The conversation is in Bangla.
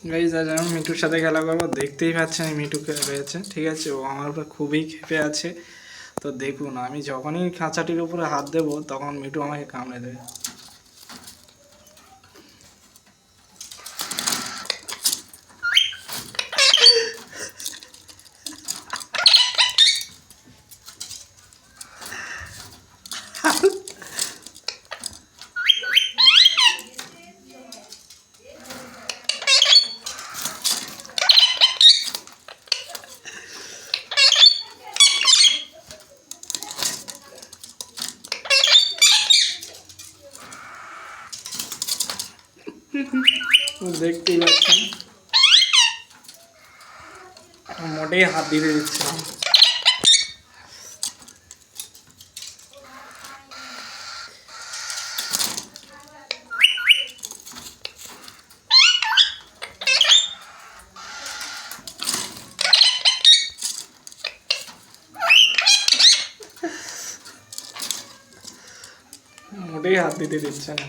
গাইজ আজ আমি মিঠুর সাথে খেলা করবো, দেখতেই পাচ্ছেন মিঠু রয়েছে, ঠিক আছে। ও আমার উপর খুবই ক্ষেপে আছে। তো দেখুন, আমি যখনই খাঁচাটির উপরে হাত দেবো তখন মিঠু আমাকে কামড়ে দেবে। দেখতেই পাচ্ছেন মোটেই হাত দিতে দিচ্ছে না। মোটেই হাত দিতে দিচ্ছে না।